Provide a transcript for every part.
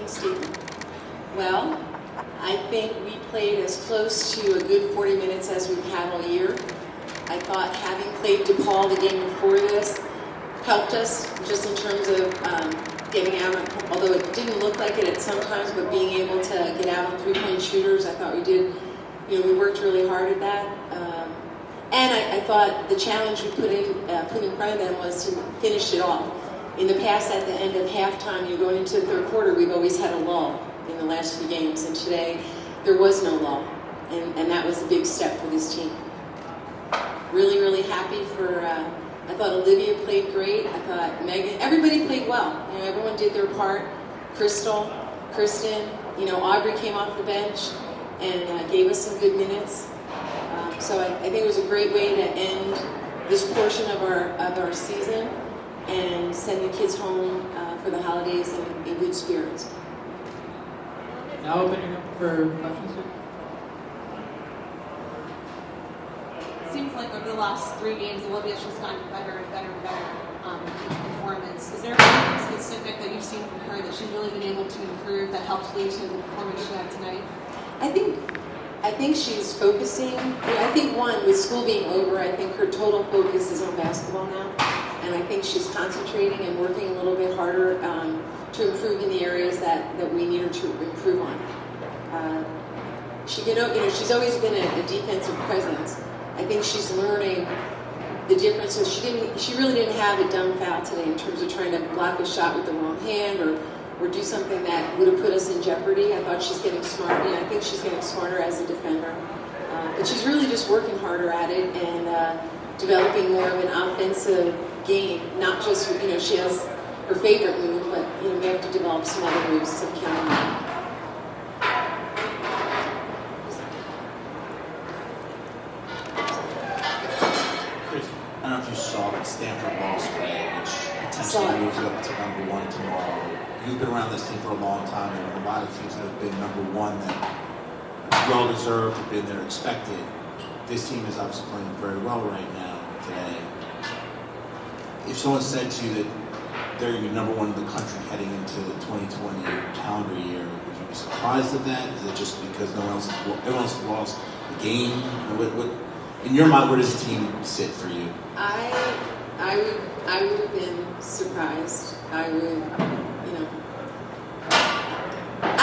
Thanks, Stephen. Well, I think we played as close to a good 40 minutes as we've had all year. I thought having played DePaul the game before this helped us just in terms of getting out, although it didn't look like it at some times, but being able to get out on three-point shooters, I thought we did, we worked really hard at that. And I thought the challenge we put in front of them was to finish it off. In the past, at the end of halftime, you're going into the third quarter, we've always had a lull in the last few games, and today there was no lull, and that was a big step for this team. Really, really happy for, I thought Olivia played great, I thought Megan, everybody played well. Everyone did their part. Crystal, Kristen, Aubrey came off the bench and gave us some good minutes. So I think it was a great way to end this portion of our season and send the kids home for the holidays in good spirits. Now opening up for questions. It seems like over the last 3 games, Olivia's just gotten better and better and better in each performance. Is there anything specific that you've seen from her that she's really been able to improve that helps lead to the performance she had tonight? I think she's focusing. I think with school being over, I think her total focus is on basketball now, and I think she's concentrating and working a little bit harder to improve in the areas that we need her to improve on. She's always been a defensive presence. I think she's learning the difference. So she really didn't have a dumb foul today in terms of trying to block a shot with the wrong hand or do something that would have put us in jeopardy. I thought she's getting smarter. I think she's getting smarter as a defender. But she's really just working harder at it and developing more of an offensive game. Not just, she has her favorite move, but, we have to develop some other moves, some counter. Chris, I don't know if you saw, but Stanford lost today, which potentially moves up to number 1 tomorrow. You've been around this team for a long time, and a lot of teams that have been number 1 that well-deserved, have been there expected. This team is obviously playing very well right now today. If someone said to you that they're going to be number 1 in the country heading into the 2020 calendar year, would you be surprised at that? Is it just because everyone else has lost the game? What, in your mind, where does the team sit for you? I would have been surprised. I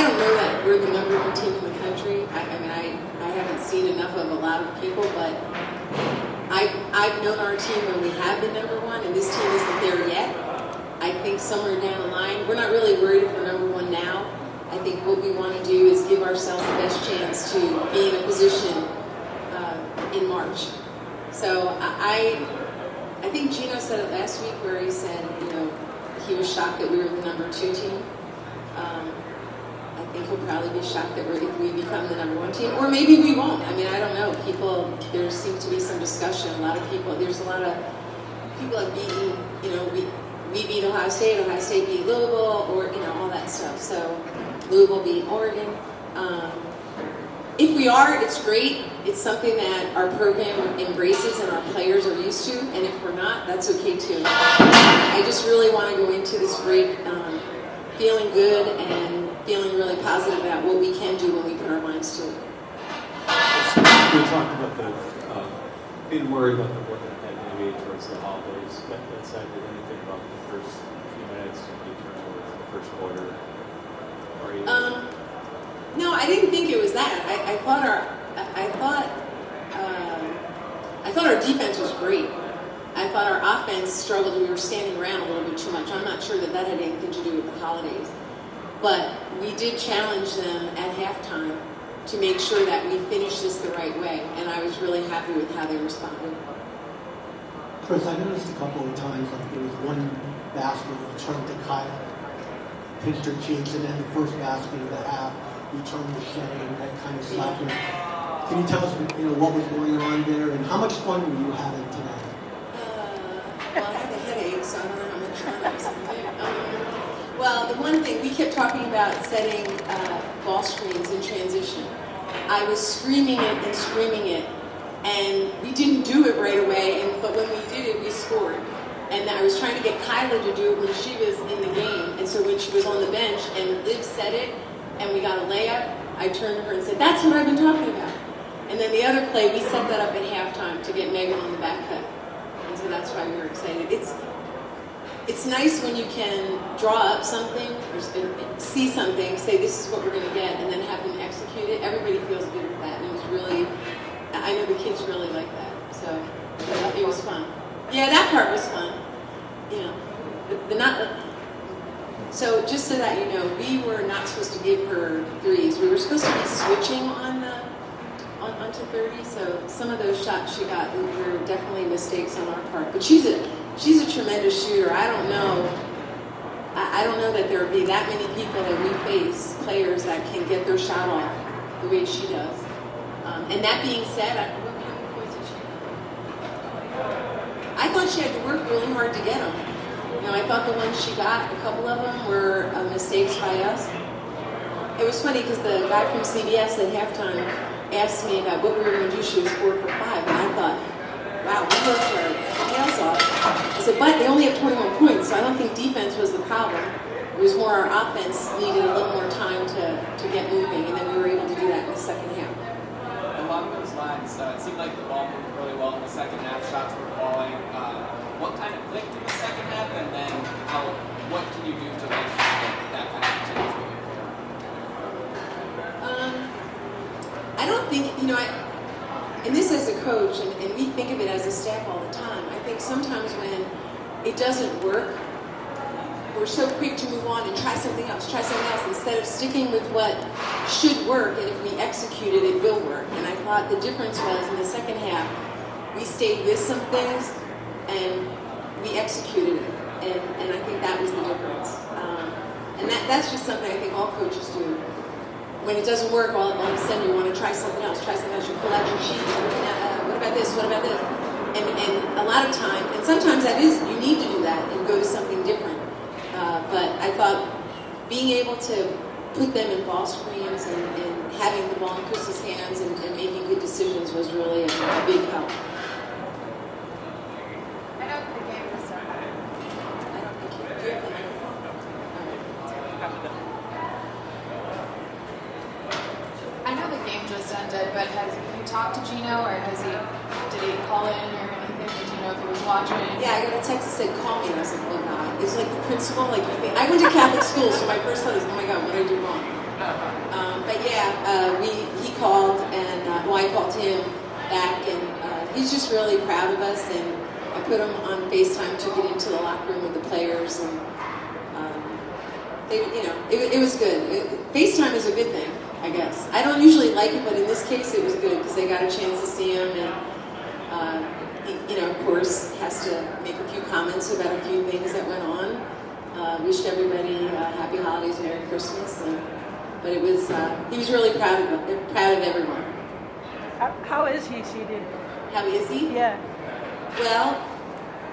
don't know that we're the number 1 team in the country. I haven't seen enough of a lot of people, but I've known our team when we have been number 1, and this team isn't there yet. I think somewhere down the line, we're not really worried if we're number 1 now. I think what we want to do is give ourselves the best chance to be in a position in March. So I think Gino said it last week where he said, he was shocked that we were the number 2 team. I think he'll probably be shocked that if we become the number 1 team, or maybe we won't. I don't know. There seems to be some discussion. There's a lot of people have beaten, we beat Ohio State beat Louisville, or, all that stuff. So Louisville beat Oregon. If we are, it's great. It's something that our program embraces and our players are used to. And if we're not, that's okay too. I just really want to go into this break feeling good and feeling really positive about what we can do when we put our minds to it. We talked about being worried about the work ahead maybe towards the holidays. That said, did anything about the first few minutes of the turnover in the first quarter? No, I didn't think it was that. I thought our defense was great. I thought our offense struggled. We were standing around a little bit too much. I'm not sure that had anything to do with the holidays. But we did challenge them at halftime to make sure that we finished this the right way. And I was really happy with how they responded. Chris, I noticed a couple of times, there was one basket that turned to Kyle, pinched her cheeks, and then the first basket of the half, he turned to Shay, and that kind of slapped her. Can you tell us, what was going on there, and how much fun were you having today? Well, I had a headache, so I don't know how much fun I was having. Well, the one thing, we kept talking about setting ball screens in transition. I was screaming it, and we didn't do it right away, but when we did it, we scored. And I was trying to get Kyla to do it when she was in the game. And so when she was on the bench and Liv said it and we got a layup, I turned to her and said, that's what I've been talking about. And then the other play, we set that up at halftime to get Megan on the back cut. And so that's why we were excited. It's nice when you can draw up something or see something, say this is what we're going to get, and then have them execute it. Everybody feels good with that. And it was really, I know the kids really like that. So it was fun. Yeah, that part was fun. You know, so just so that you know, we were not supposed to give her threes. We were supposed to be switching onto 30. So some of those shots she got were definitely mistakes on our part. But she's a tremendous shooter. I don't know that there would be that many people that we face, players that can get their shot off the way she does. And that being said, how many points did she get? I thought she had to work really hard to get them. You know, I thought the ones she got, a couple of them were mistakes by us. It was funny because the guy from CBS at halftime asked me about what we were going to do. She was 4 for 5, and I thought, wow, we worked our tails off. I said, but they only have 21 points, so I don't think defense was the problem. It was more our offense needed a little more time to get moving, and then we were able to do that in the second half. Along those lines, it seemed like the ball moved really well in the second half. Shots were falling. What kind of clicked in the second half, and then what can you do to make sure that kind of continues moving forward? I don't think, and this as a coach, and we think of it as a staff all the time, I think sometimes when it doesn't work, we're so quick to move on and try something else, instead of sticking with what should work, and if we execute it, it will work. And I thought the difference was in the second half, we stayed with some things, and we executed it, and I think that was the difference. And that's just something I think all coaches do. When it doesn't work, all of a sudden you want to try something else. You pull out your sheet, what about this, and a lot of time, and sometimes that is, you need to do that and go to something different. But I thought being able to put them in ball screens and having the ball in Chris's hands and making good decisions was really a big help. I know the game was so hard. I don't think you do have the microphone. I know the game just ended, but have you talked to Gino, or did he call in or anything? Did you know if he was watching? Yeah, I got a text that said, call me. And I was like, oh God. It's like the principal, like you think. I went to Catholic school, so my first thought was, oh my God, what did I do wrong? But yeah, he called, and I called him back, and he's just really proud of us. And I put him on FaceTime, took it into the locker room with the players, and it was good. FaceTime is a good thing, I guess. I don't usually like it, but in this case, it was good because they got a chance to see him, and he, of course, has to make a few comments about a few things that went on. Wished everybody happy holidays, Merry Christmas, but it was he was really proud of everyone. How is he seated? How is he? Yeah. Well,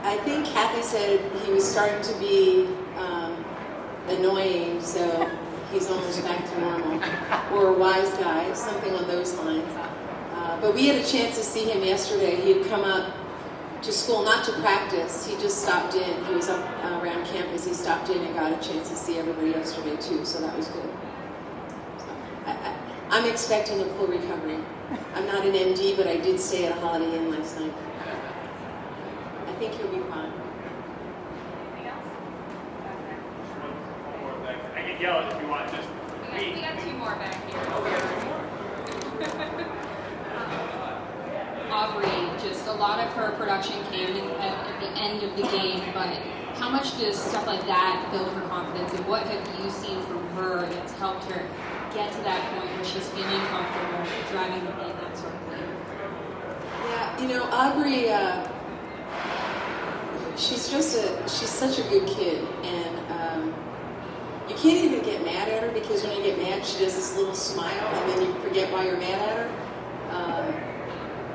I think Kathy said he was starting to be annoying, so he's almost back to normal, or a wise guy, something on those lines. But we had a chance to see him yesterday. He had come up to school, not to practice. He just stopped in. He was up around campus. He stopped in and got a chance to see everybody yesterday too, so that was good. So I'm expecting a full recovery. I'm not an MD, but I did stay at a Holiday Inn last night. I think he'll be fine. Anything else? I can yell it if you want. Just We got two more back here. Aubrey, just a lot of her production came at the end of the game, but how much does stuff like that build her confidence, and what have you seen from her that's helped her get to that point where she's feeling comfortable driving the lane, that sort of thing? Yeah, Aubrey, she's such a good kid, and you can't even get mad at her, because when you get mad, she does this little smile, and then you forget why you're mad at her.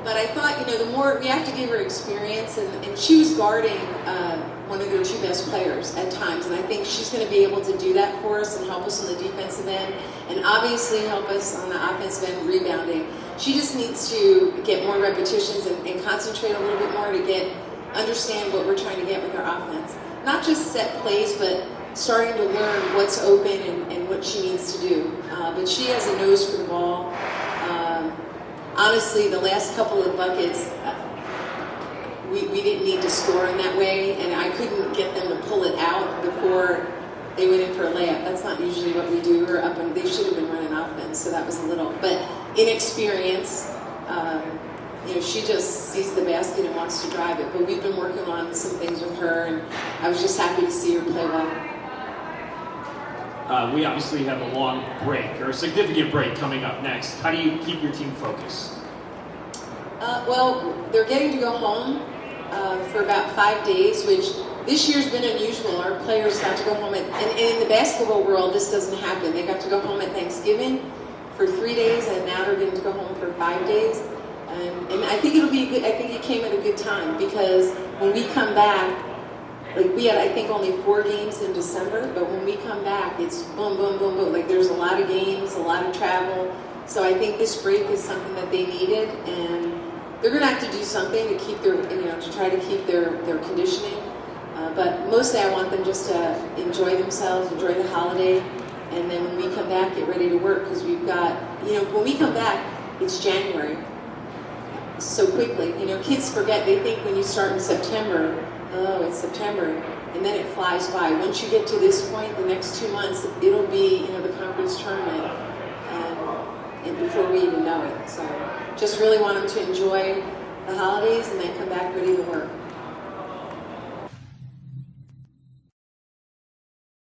But I thought, the more, we have to give her experience, and she was guarding one of their two best players at times, and I think she's going to be able to do that for us and help us on the defensive end, and obviously help us on the offensive end rebounding. She just needs to get more repetitions and concentrate a little bit more to get understand what we're trying to get with our offense. Not just set plays, but starting to learn what's open and what she needs to do. But she has a nose for the ball. Honestly, the last couple of buckets, we didn't need to score in that way, and I couldn't get them to pull it out before they went in for a layup. That's not usually what we do. We're up and they should have been running offense, so that was a little. But inexperience, she just sees the basket and wants to drive it. But we've been working on some things with her, and I was just happy to see her play well. We obviously have a long break, or a significant break coming up next. How do you keep your team focused? Well, they're getting to go home for about 5 days, which this year's been unusual. Our players got to go home, and in the basketball world, this doesn't happen. They got to go home at Thanksgiving for 3 days, and now they're getting to go home for 5 days. And I think it'll be good. I think it came at a good time, because when we come back, like we had, I think, only 4 games in December, but when we come back, it's boom, boom, boom, boom. Like there's a lot of games, a lot of travel. So I think this break is something that they needed, and they're going to have to do something to keep their, to try to keep their conditioning. But mostly I want them just to enjoy themselves, enjoy the holiday, and then when we come back, get ready to work, because we've got, when we come back, it's January. So quickly, kids forget. They think when you start in September, oh, it's September, and then it flies by. Once you get to this point, the next 2 months, it'll be, the conference tournament, and before we even know it. So just really want them to enjoy the holidays and then come back ready to work.